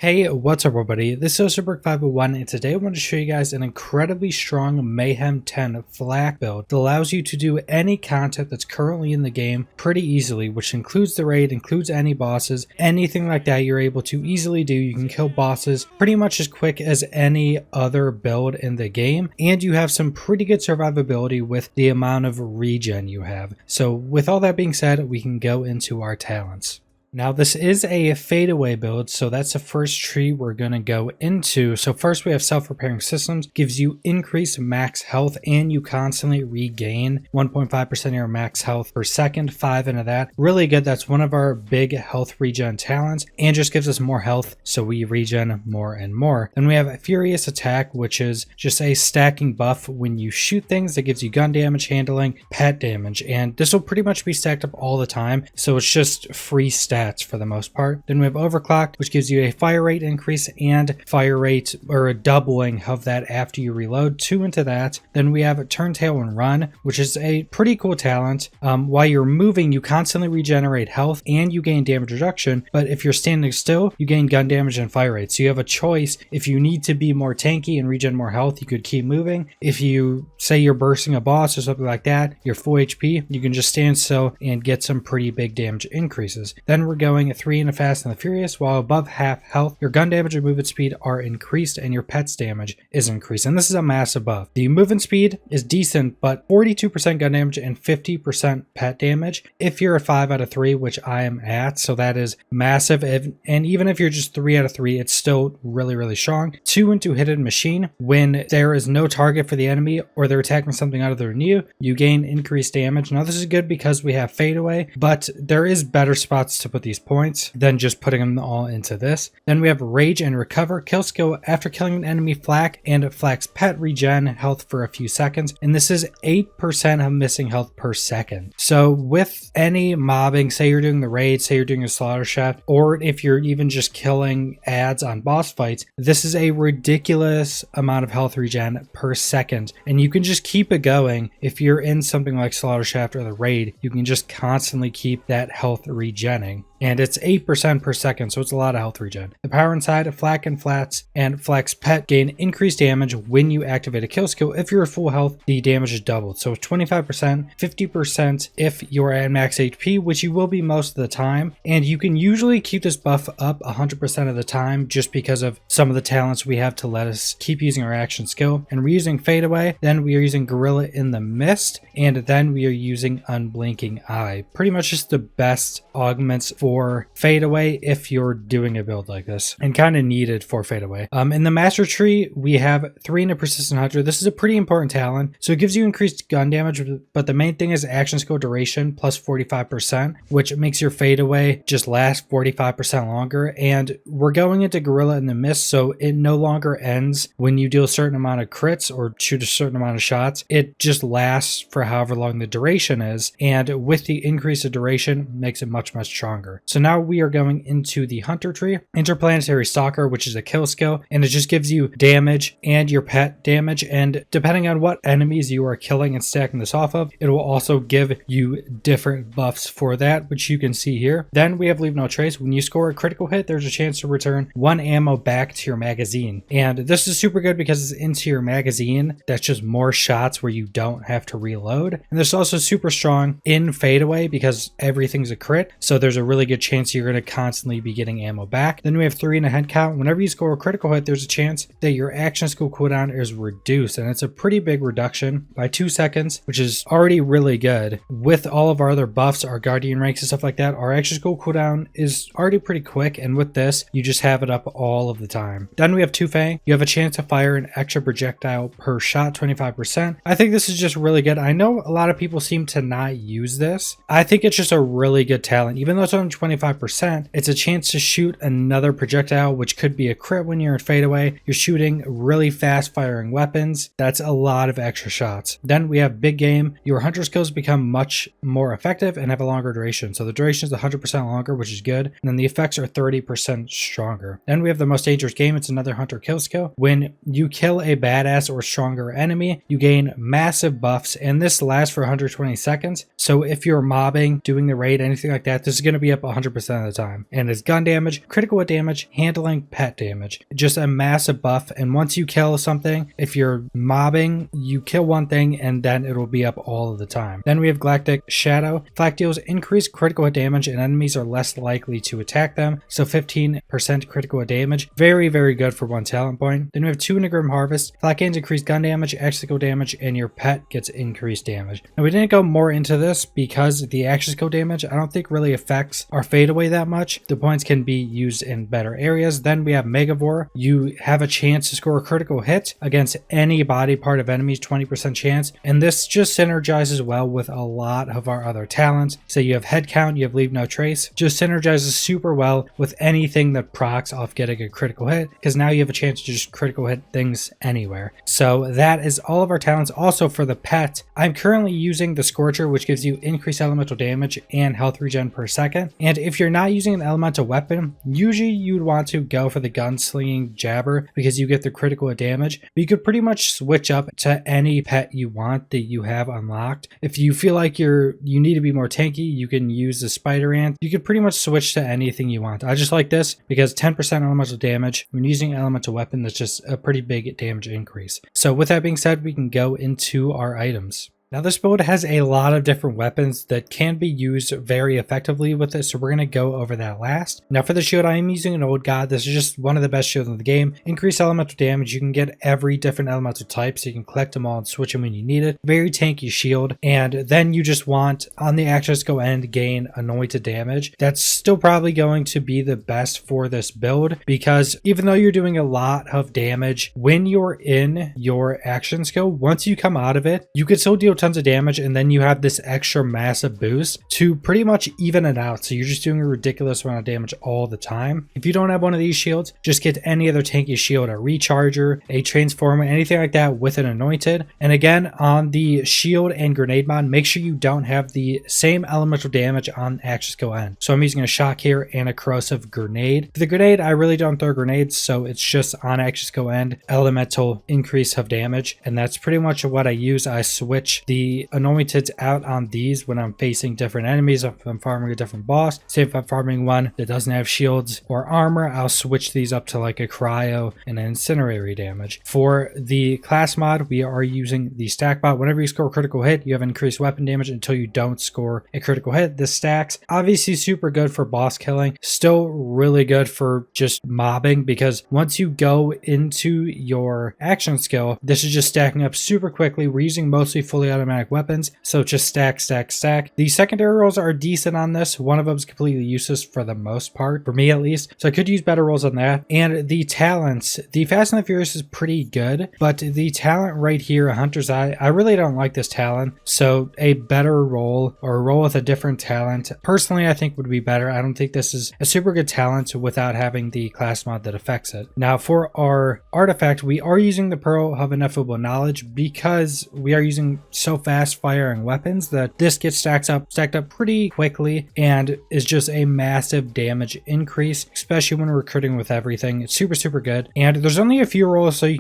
Hey, what's up everybody? This is Fl4k and today I want to show you guys an incredibly strong Mayhem 10 flak build that allows you to do any content that's currently in the game pretty easily, which includes the raid, includes any bosses, anything like that you're able to easily do. You can kill bosses pretty much as quick as any other build in the game, and you have some pretty good survivability with the amount of regen you have. So with all that being said, we can go into our talents. Now this is a fadeaway build, so that's the first tree we're going to go into. So first we have self-repairing systems, gives you increased max health and you constantly regain 1.5% of your max health per second, 5 into that. Really good, that's one of our big health regen talents and just gives us more health so we regen more and more. Then we have Furious Attack, which is just a stacking buff when you shoot things that gives you gun damage, handling, pet damage, and this will pretty much be stacked up all the time, so it's just free stats for the most part. Then we have Overclocked, which gives you a fire rate increase and fire rate or a doubling of that after you reload, 2 into that. Then we have Turn Tail and Run, which is a pretty cool talent. While you're moving, you constantly regenerate health and you gain damage reduction, but if you're standing still, you gain gun damage and fire rate. So you have a choice. If you need to be more tanky and regen more health, you could keep moving. If you say you're bursting a boss or something like that, you're full HP, you can just stand still and get some pretty big damage increases. Then we're going 3 into Fast and the Furious. While above half health, your gun damage and movement speed are increased and your pet's damage is increased, and this is a massive buff. The movement speed is decent, but 42% gun damage and 50% pet damage if you're at 5 out of 3, which I am at, so that is massive. And even if you're just 3 out of 3, it's still really strong. 2 into Hidden Machine. When there is no target for the enemy or they're attacking something other than you gain increased damage. Now this is good because we have fadeaway, but there is better spots to put these points than just putting them all into this. Then we have Rage and Recover. Kill skill after killing an enemy flak, and flak's pet regen health for a few seconds, and this is 8% of missing health per second. So with any mobbing, say you're doing the raid, say you're doing a slaughter shaft, or if you're even just killing ads on boss fights, this is a ridiculous amount of health regen per second, and you can just keep it going. If you're in something like slaughter shaft or the raid, you can just constantly keep that health regenning. And it's 8% per second, so it's a lot of health regen. The power inside, flak and flats and flak's pet gain increased damage when you activate a kill skill. If you're at full health, the damage is doubled. So 25%, 50% if you're at max HP, which you will be most of the time. And you can usually keep this buff up 100% of the time just because of some of the talents we have to let us keep using our action skill. And we're using Fadeaway, then we are using Gorilla in the Mist, and then we are using Unblinking Eye. Pretty much just the best augments for fadeaway if you're doing a build like this, and kind of needed for fadeaway. In the master tree, we have 3 into Persistent Hunter. This is a pretty important talent, so it gives you increased gun damage, but the main thing is action skill duration plus 45%, which makes your fadeaway just last 45% longer. And we're going into Gorilla in the Mist, so it no longer ends when you deal a certain amount of crits or shoot a certain amount of shots. It just lasts for however long the duration is, and with the increase of duration makes it much stronger. So now we are going into the Hunter tree. Interplanetary Stalker, which is a kill skill, and it just gives you damage and your pet damage, and depending on what enemies you are killing and stacking this off of, it will also give you different buffs for that, which you can see here. Then we have Leave No Trace. When you score a critical hit, there's a chance to return 1 ammo back to your magazine, and this is super good because it's into your magazine. That's just more shots where you don't have to reload. And this is also super strong in fadeaway because everything's a crit, so there's a really good chance you're going to constantly be getting ammo back. Then we have 3 in a head count. Whenever you score a critical hit, there's a chance that your action skill cooldown is reduced, and it's a pretty big reduction by 2 seconds, which is already really good. With all of our other buffs, our guardian ranks and stuff like that, our action skill cooldown is already pretty quick, and with this you just have it up all of the time. Then we have 2 Fang. You have a chance to fire an extra projectile per shot, 25%. I think this is just really good. I know a lot of people seem to not use this. I think it's just a really good talent. Even though it's only 25%, it's a chance to shoot another projectile, which could be a crit when you're in fadeaway. You're shooting really fast firing weapons. That's a lot of extra shots. Then we have Big Game. Your hunter skills become much more effective and have a longer duration. So the duration is 100% longer, which is good. And then the effects are 30% stronger. Then we have the Most Dangerous Game. It's another hunter kill skill. When you kill a badass or stronger enemy, you gain massive buffs, and this lasts for 120 seconds. So if you're mobbing, doing the raid, anything like that, this is going to be up up 100% of the time. And it's gun damage, critical hit damage, handling, pet damage. Just a massive buff. And once you kill something, if you're mobbing, you kill one thing and then it'll be up all of the time. Then we have Galactic Shadow. Flak deals increased critical hit damage and enemies are less likely to attack them. So 15% critical hit damage. Very, very good for one talent point. Then we have 2 Integrum Harvest. Flak gains increased gun damage, action skill damage, and your pet gets increased damage. Now we didn't go more into this because the action skill damage I don't think really affects our fadeaway that much. The points can be used in better areas. Then we have Megavore. You have a chance to score a critical hit against any body part of enemies, 20% chance. And this just synergizes well with a lot of our other talents. So you have head count, you have leave no trace. Just synergizes super well with anything that procs off getting a critical hit, because now you have a chance to just critical hit things anywhere. So that is all of our talents. Also for the pet, I'm currently using the Scorcher, which gives you increased elemental damage and health regen per second. And if you're not using an elemental weapon, usually you'd want to go for the gunslinging jabber because you get the critical hit damage. But you could pretty much switch up to any pet you want that you have unlocked. If you feel like you need to be more tanky, you can use the spider ant. You could pretty much switch to anything you want. I just like this because 10% elemental damage when using an elemental weapon, that's just a pretty big damage increase. So with that being said, we can go into our items. Now this build has a lot of different weapons that can be used very effectively with it, so we're going to go over that last. Now for the shield, I am using an old god. This is just one of the best shields in the game. Increased elemental damage. You can get every different elemental type, so you can collect them all and switch them when you need it. Very tanky shield. And then you just want, on the access go end, gain anointed damage. That's still probably going to be the best for this build, because even though you're doing a lot of damage, when you're in your action skill, once you come out of it, you can still deal tons of damage, and then you have this extra massive boost to pretty much even it out. So you're just doing a ridiculous amount of damage all the time. If you don't have one of these shields, just get any other tanky shield, a recharger, a transformer, anything like that with an anointed. And again, on the shield and grenade mod, make sure you don't have the same elemental damage on action skill end. So I'm using a shock here and a corrosive grenade. For the grenade, I really don't throw grenades, so it's just on action skill end, elemental increase of damage, and that's pretty much what I use. I switch the anointeds out on these when I'm facing different enemies. If I'm farming a different boss, say if I'm farming one that doesn't have shields or armor, I'll switch these up to like a cryo and an incinerary damage. For the class mod, we are using the stack bot. Whenever you score a critical hit, you have increased weapon damage until you don't score a critical hit. This stacks. Obviously super good for boss killing, still really good for just mobbing, because once you go into your action skill, this is just stacking up super quickly. We're using mostly fully automatic weapons, so just stack, stack, stack. The secondary rolls are decent on this. One of them is completely useless for the most part, for me at least, so I could use better rolls on that. And the talents, the Fast and the Furious is pretty good, but the talent right here, a Hunter's Eye, I really don't like this talent, so a better roll, or a roll with a different talent, personally I think would be better. I don't think this is a super good talent without having the class mod that affects it. Now for our artifact, we are using the Pearl of Ineffable Knowledge because we are using so fast firing weapons that this gets stacked up pretty quickly and is just a massive damage increase, especially when recruiting with everything. It's super good, and there's only a few rolls so you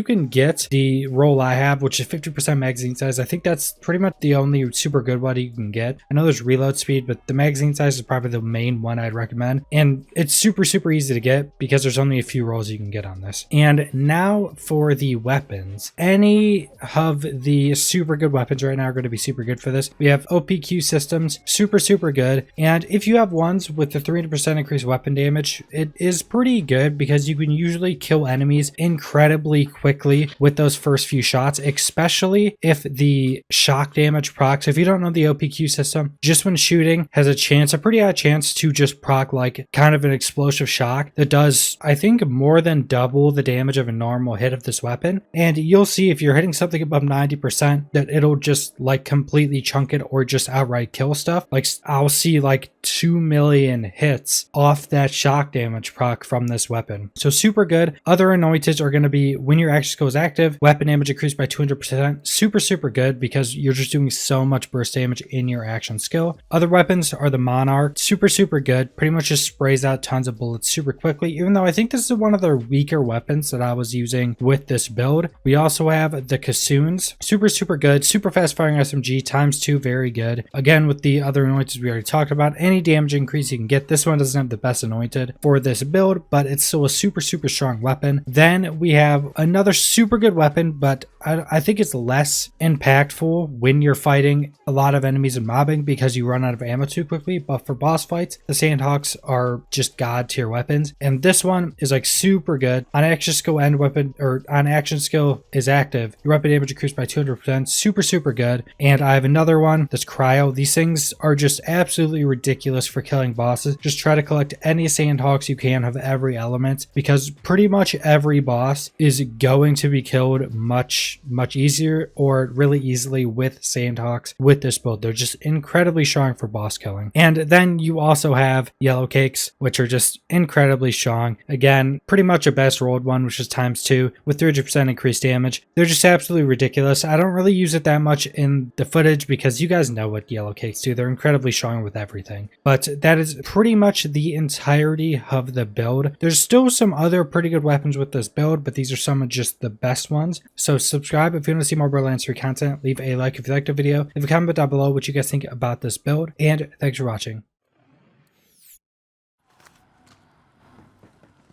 can get the roll I have, which is 50% magazine size. I think that's pretty much the only super good one you can get. I know there's reload speed, but the magazine size is probably the main one I'd recommend, and it's super easy to get because there's only a few rolls you can get on this. And now for the weapons, any of the super good weapons right now are going to be super good for this. We have OPQ systems, super good, and if you have ones with the 300% increased weapon damage, it is pretty good because you can usually kill enemies incredibly quickly with those first few shots, especially if the shock damage procs. If you don't know the OPQ system, just when shooting has a pretty high chance to just proc like kind of an explosive shock that does, I think, more than double the damage of a normal hit of this weapon. And you'll see if you're hitting something above 90% that it'll just like completely chunk it or just outright kill stuff. Like I'll see like 2 million hits off that shock damage proc from this weapon. So super good. Other anointeds are going to be when your action skill is active, weapon damage increased by 200%. Super good because you're just doing so much burst damage in your action skill. Other weapons are the Monarch. Super good. Pretty much just sprays out tons of bullets super quickly, even though I think this is one of the weaker weapons that I was using with this build. We also have the Kassoons. Super super good. Super fast firing SMG, ×2, very good. Again, with the other anointeds we already talked about, any damage increase you can get. This one doesn't have the best anointed for this build, but it's still a super strong weapon. Then we have another super good weapon, but I think it's less impactful when you're fighting a lot of enemies and mobbing because you run out of ammo too quickly. But for boss fights, the Sandhawks are just god tier weapons, and this one is like super good. On action skill end weapon, or on action skill is active, your weapon damage increased by 200%. Super good. And I have another one that's cryo. These things are just absolutely ridiculous for killing bosses. Just try to collect any Sandhawks you can of every element, because pretty much every boss is going to be killed much easier or really easily with Sandhawks with this build. They're just incredibly strong for boss killing. And then you also have yellow cakes, which are just incredibly strong. Again, pretty much a best rolled one, which is ×2 with 300% increased damage. They're just absolutely ridiculous. I don't really use it that much in the footage because you guys know what yellow cakes do. They're incredibly strong with everything. But that is pretty much the entirety of the build. There's still some other pretty good weapons with this build, but these are some of just the best ones. So subscribe if you want to see more Borderlands 3 content. Leave a like if you liked the video. Leave a comment down below what you guys think about this build. And thanks for watching.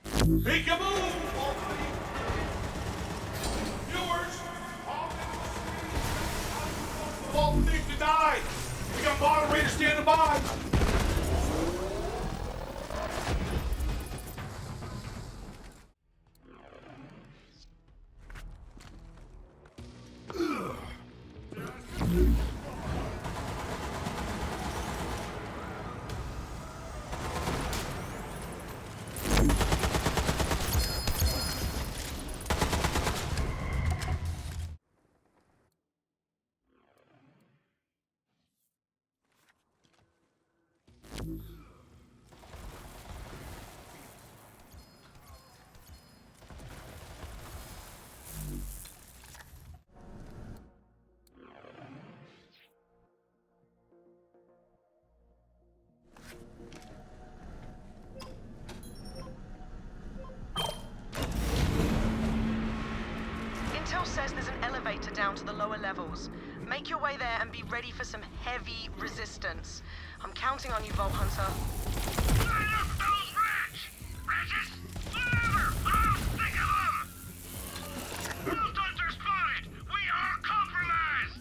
Peekaboo! Viewers, all the thief to die. We got moderators standing by. Says there's an elevator down to the lower levels. Make your way there and be ready for some heavy resistance. I'm counting on you, Vault Hunter. Line up those rats! Regis, over! I'll stick 'em! Vault Hunter spotted! We are compromised!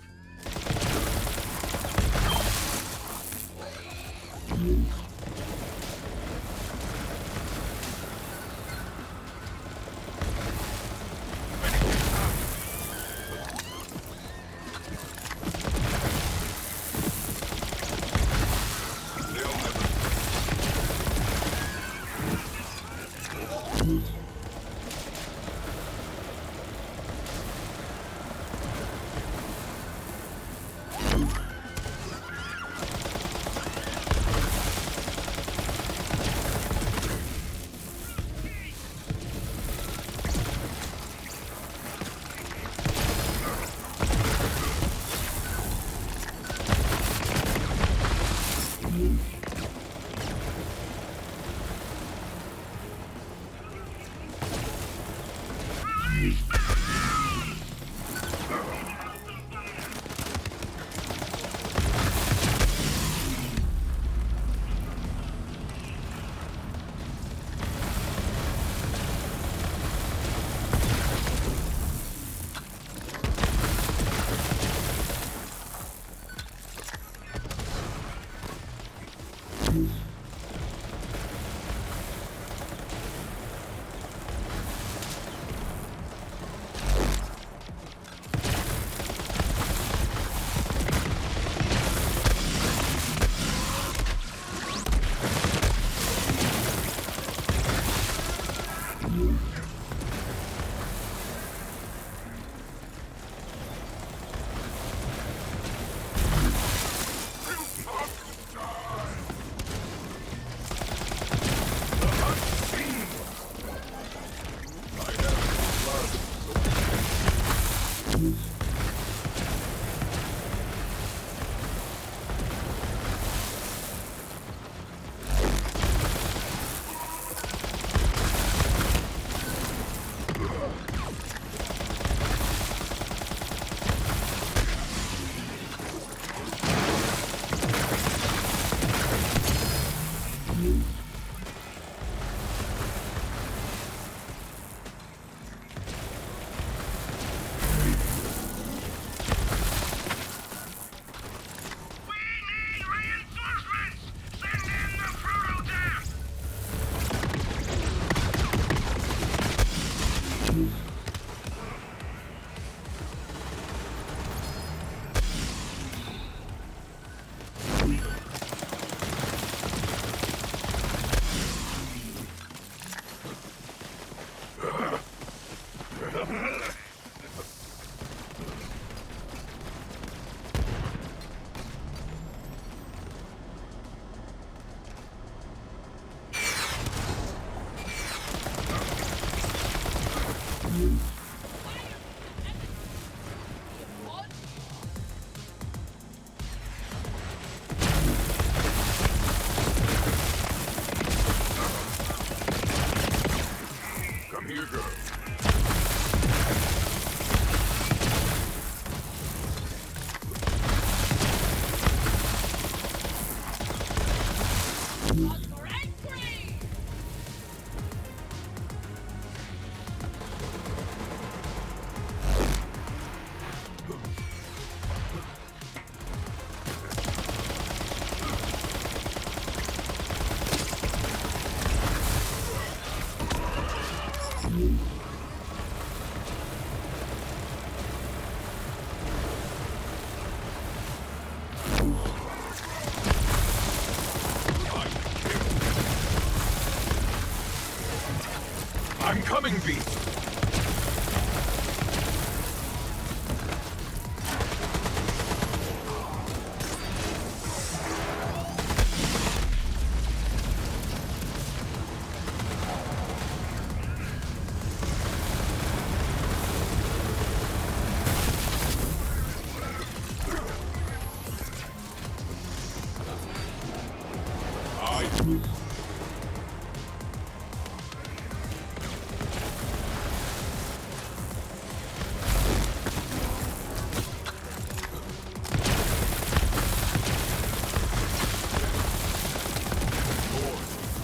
Incoming beat!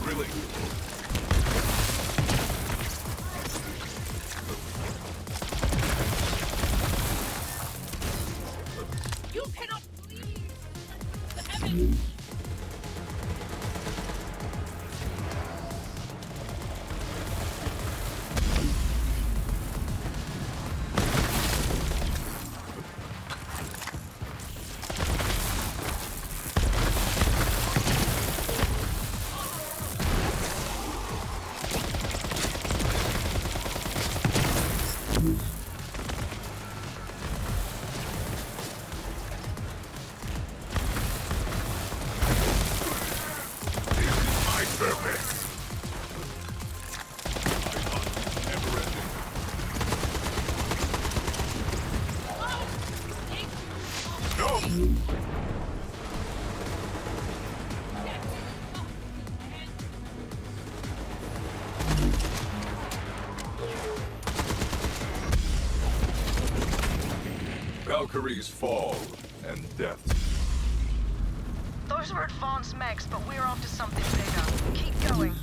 Really? You cannot leave the heavens. My purpose. My hunt never ending. No! Valkyries fall and death. Those are advanced mechs, but we're after something bigger. Keep going.